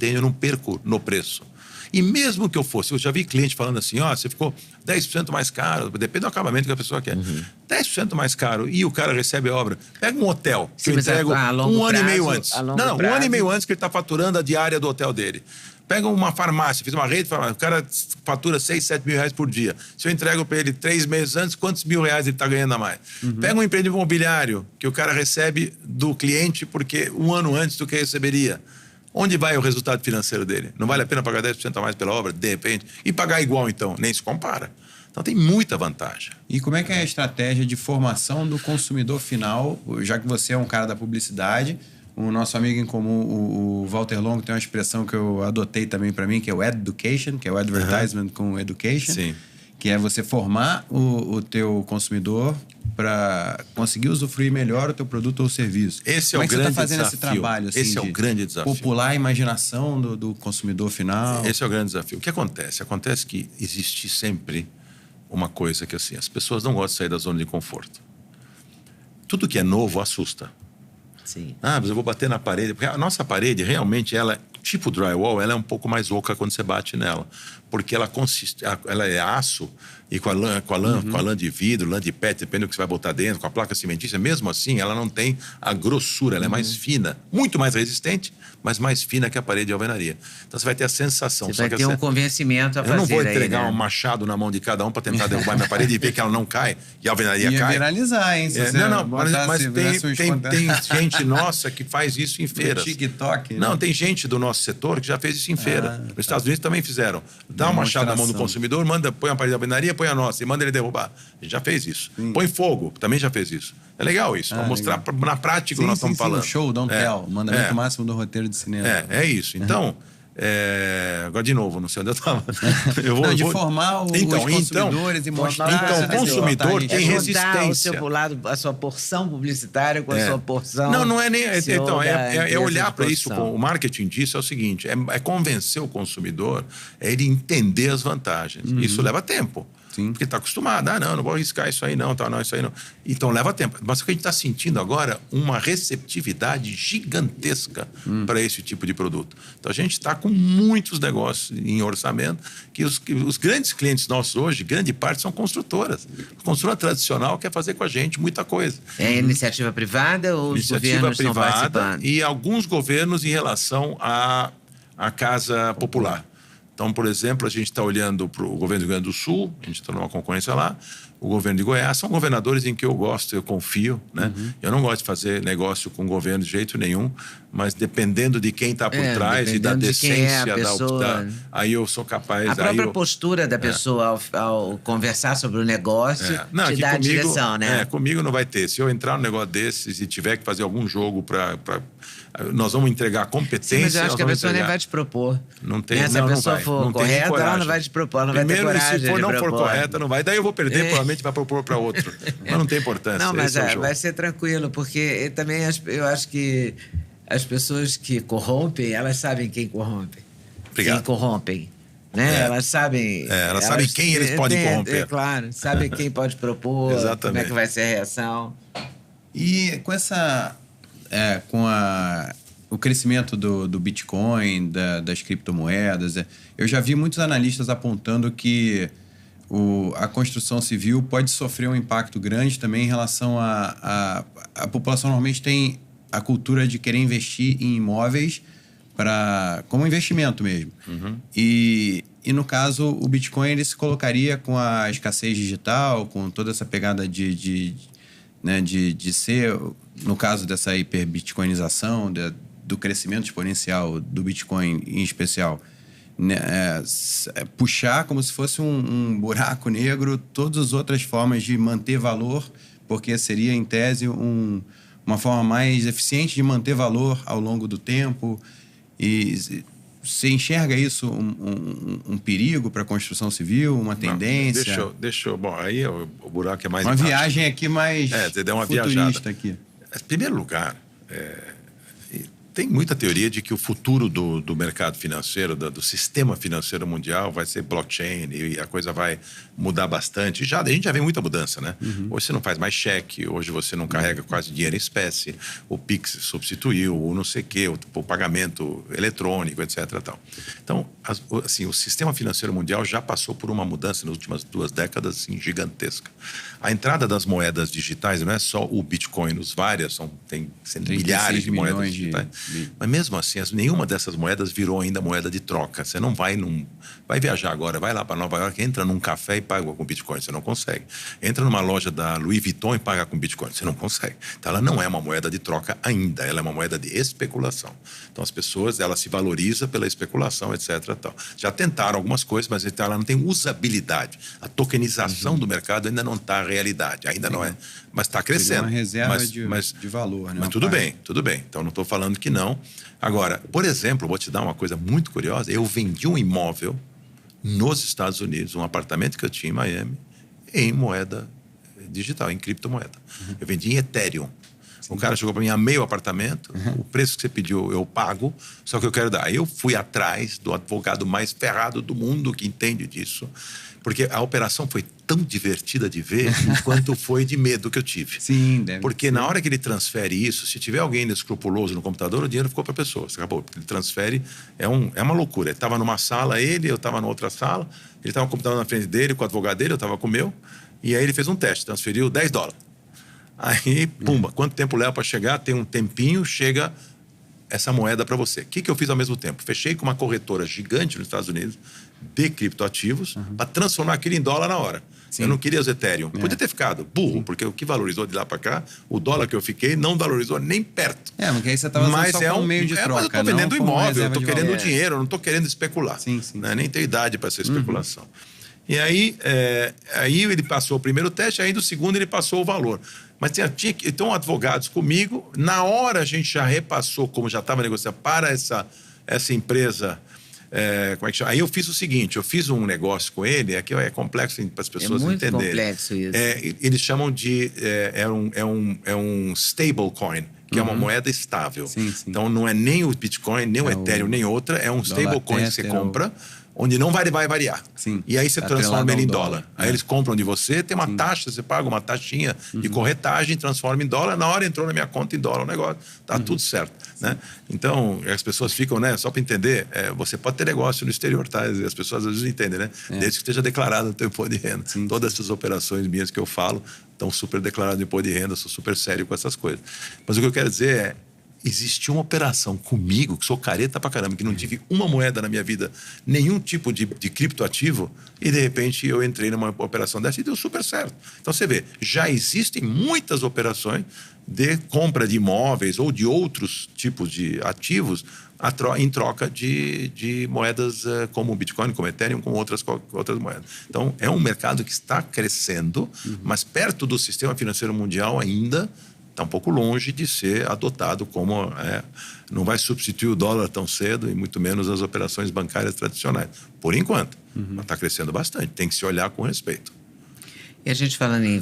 eu não perco no preço. E mesmo que eu já vi cliente falando assim, você ficou 10% mais caro, depende do acabamento que a pessoa quer. 10% mais caro e o cara recebe a obra. Pega um hotel, que eu entrego um ano e meio antes. Não, um ano e meio antes que ele está faturando a diária do hotel dele. Pega uma farmácia, fiz uma rede, o cara fatura 6, 7 mil reais por dia. Se eu entrego para ele 3 meses antes, quantos mil reais ele está ganhando a mais? Pega um empreendimento imobiliário, que o cara recebe do cliente porque um ano antes do que receberia. Onde vai o resultado financeiro dele? Não vale a pena pagar 10% a mais pela obra, de repente? E pagar igual, então? Nem se compara. Então, tem muita vantagem. E como é que é a estratégia de formação do consumidor final, já que você é um cara da publicidade? O nosso amigo em comum, o Walter Longo, tem uma expressão que eu adotei também para mim, que é o education, que é o advertisement com education. Sim. Que é você formar o teu consumidor para conseguir usufruir melhor o teu produto ou serviço. Esse é o grande desafio. Como é que você está fazendo esse trabalho? Assim, esse é o grande desafio. Popular a imaginação do consumidor final. Esse é o grande desafio. O que acontece? Acontece que existe sempre uma coisa que assim, as pessoas não gostam de sair da zona de conforto. Tudo que é novo assusta. Sim. Mas eu vou bater na parede. Porque a nossa parede, realmente, ela, tipo drywall, ela é um pouco mais oca quando você bate nela. Porque ela é aço e com a lã de vidro, lã de PET, depende do que você vai botar dentro, com a placa cimentícia, mesmo assim, ela não tem a grossura, ela é mais fina, muito mais resistente, mas mais fina que a parede de alvenaria. Então você vai ter a sensação. Você vai ter um convencimento a fazer. Eu não vou entregar aí, né? um machado na mão de cada um para tentar derrubar minha parede e ver que ela não cai e a alvenaria cai. Viralizar, hein? Mas tem gente nossa que faz isso em feiras. No TikTok. Não, tem gente do nosso setor que já fez isso em feira. Nos Estados Unidos também fizeram. Dá um machado na mão do consumidor, põe a parede de alvenaria, põe a nossa e manda ele derrubar. A gente já fez isso. Sim. Põe fogo, também já fez isso. É legal isso, para mostrar na prática o que nós estamos falando. Show, don't tell. Mandamento máximo do roteiro de cinema. É isso. Então, agora de novo, não sei onde eu estava. Formar os consumidores e mostrar. Então, o consumidor tem resistência. A sua porção publicitária com a sua porção. Não é nem. Então, é olhar para isso. O marketing disso é o seguinte: é convencer o consumidor, é ele entender as vantagens. Isso leva tempo. Sim. Porque está acostumado. Não vou arriscar isso aí não, isso aí não. Então leva tempo. Mas o que a gente está sentindo agora, uma receptividade gigantesca para esse tipo de produto. Então a gente está com muitos negócios em orçamento, que os grandes clientes nossos hoje, grande parte são construtoras. A construtora tradicional quer fazer com a gente muita coisa. É iniciativa privada ou os governos estão participando? E alguns governos em relação à Casa Popular. Então, por exemplo, a gente está olhando para o governo do Rio Grande do Sul, a gente está numa concorrência lá, o governo de Goiás, são governadores em que eu gosto, eu confio, né? Eu não gosto de fazer negócio com o governo de jeito nenhum, mas dependendo de quem está por trás e da decência, aí eu sou capaz... A própria postura da pessoa ao conversar sobre o negócio te dá a direção, né? Comigo não vai ter. Se eu entrar num negócio desses e tiver que fazer algum jogo para nós vamos entregar competência... Sim, mas eu acho que a pessoa nem vai te propor. Não tem, se a pessoa for correta, ela não vai te propor, não vai ter coragem. Se não for correta, não vai. Daí eu vou perder, provavelmente vai propor para outro. Mas não tem importância. Não, mas vai ser tranquilo, porque também eu acho que as pessoas que corrompem, elas sabem quem corrompe. Obrigado. Quem corrompem. Né? Elas sabem... elas sabem quem eles podem corromper. Claro, sabem quem pode propor, como é que vai ser a reação. E com essa... o crescimento do Bitcoin, das criptomoedas, eu já vi muitos analistas apontando que a construção civil pode sofrer um impacto grande também em relação a população normalmente tem a cultura de querer investir em imóveis como investimento mesmo. E no caso, o Bitcoin ele se colocaria com a escassez digital, com toda essa pegada de ser, no caso dessa hiperbitcoinização, do crescimento exponencial do Bitcoin em especial, puxar como se fosse um buraco negro todas as outras formas de manter valor, porque seria, em tese, uma forma mais eficiente de manter valor ao longo do tempo. E você enxerga isso um perigo para a construção civil, uma tendência? Deixa eu... Bom, aí o buraco é mais uma embaixo. Viagem aqui mais você deu uma futurista viajada. Aqui. Em primeiro lugar, Tem muita teoria de que o futuro do mercado financeiro, do sistema financeiro mundial vai ser blockchain e a coisa vai mudar bastante. A gente já vê muita mudança, né? Hoje você não faz mais cheque, hoje você não carrega quase dinheiro em espécie, o Pix substituiu, o não sei o quê, o pagamento eletrônico, etc. Tal. Então, assim, o sistema financeiro mundial já passou por uma mudança nas últimas 2 décadas assim, gigantesca. A entrada das moedas digitais não é só o Bitcoin, os várias, tem milhares de moedas digitais. Mas mesmo assim, nenhuma dessas moedas virou ainda moeda de troca. Você não vai viajar agora, vai lá para Nova York, entra num café e paga com Bitcoin. Você não consegue. Entra numa loja da Louis Vuitton e paga com Bitcoin. Você não consegue. Então, ela não é uma moeda de troca ainda. Ela é uma moeda de especulação. Então, as pessoas, ela se valoriza pela especulação, etc. Tal. Já tentaram algumas coisas, mas ela não tem usabilidade. A tokenização do mercado ainda não está a realidade. Ainda não é. Mas está crescendo. Seria uma reserva de valor, né? Mas tudo bem, tudo bem. Então, não estou falando que não. Agora, por exemplo, vou te dar uma coisa muito curiosa. Eu vendi um imóvel nos Estados Unidos, um apartamento que eu tinha em Miami, em moeda digital, em criptomoeda. Eu vendi em Ethereum. O cara chegou para mim, amei o apartamento, o preço que você pediu eu pago, só que eu quero dar. Eu fui atrás do advogado mais ferrado do mundo que entende disso, porque a operação foi tão divertida de ver quanto foi de medo que eu tive. Sim, deve Porque ser. na hora que ele transfere isso, se tiver alguém inescrupuloso no computador, o dinheiro ficou para a pessoa. Acabou. Ele transfere, é uma loucura. Ele estava numa sala, eu estava na outra sala, ele estava com o computador na frente dele, com o advogado dele, eu estava com o meu, e aí ele fez um teste, transferiu $10. Aí, pumba, quanto tempo leva para chegar? Tem um tempinho, chega essa moeda para você. O que eu fiz ao mesmo tempo? Fechei com uma corretora gigante nos Estados Unidos de criptoativos para transformar aquilo em dólar na hora. Sim. Eu não queria os Ethereum. Podia ter ficado burro, porque o que valorizou de lá para cá, o dólar que eu fiquei não valorizou nem perto. Porque aí você estava usando só como meio de troca. Mas eu estou vendendo imóvel, eu estou querendo valor. dinheiro, eu não estou querendo especular. Sim. Né? Nem tenho idade para essa especulação. E aí ele passou o primeiro teste, aí do segundo ele passou o valor. Mas então advogados comigo, na hora a gente já repassou, como já estava negociando, para essa empresa, como é que chama? Aí eu fiz o seguinte, eu fiz um negócio com ele, aqui é complexo para as pessoas entenderem. É muito complexo isso. Eles chamam de, é um stablecoin, que é uma moeda estável. Sim. Então não é nem o Bitcoin, nem o Ethereum, nem outra, é um stablecoin que você compra, onde não vai variar. Sim. E aí você transforma ele em dólar. Aí É. eles compram de você, tem uma taxa, você paga uma taxinha de corretagem, transforma em dólar, na hora entrou na minha conta em dólar o negócio. Tá tudo certo. Né? Então, as pessoas ficam, né? Só para entender, você pode ter negócio no exterior, tá? As pessoas às vezes não entendem, né? Desde que esteja declarado no teu imposto de renda. Sim. Todas essas operações minhas que eu falo estão super declaradas no imposto de renda, eu sou super sério com essas coisas. Mas o que eu quero dizer é, existiu uma operação comigo, que sou careta pra caramba, que não tive uma moeda na minha vida, nenhum tipo de criptoativo, e de repente eu entrei numa operação dessa e deu super certo. Então você vê, já existem muitas operações de compra de imóveis ou de outros tipos de ativos em troca de moedas como o Bitcoin, como o Ethereum, como outras moedas. Então é um mercado que está crescendo, mas perto do sistema financeiro mundial ainda está um pouco longe de ser adotado como... não vai substituir o dólar tão cedo e muito menos as operações bancárias tradicionais. Por enquanto. Mas está crescendo bastante. Tem que se olhar com respeito. E a gente falando em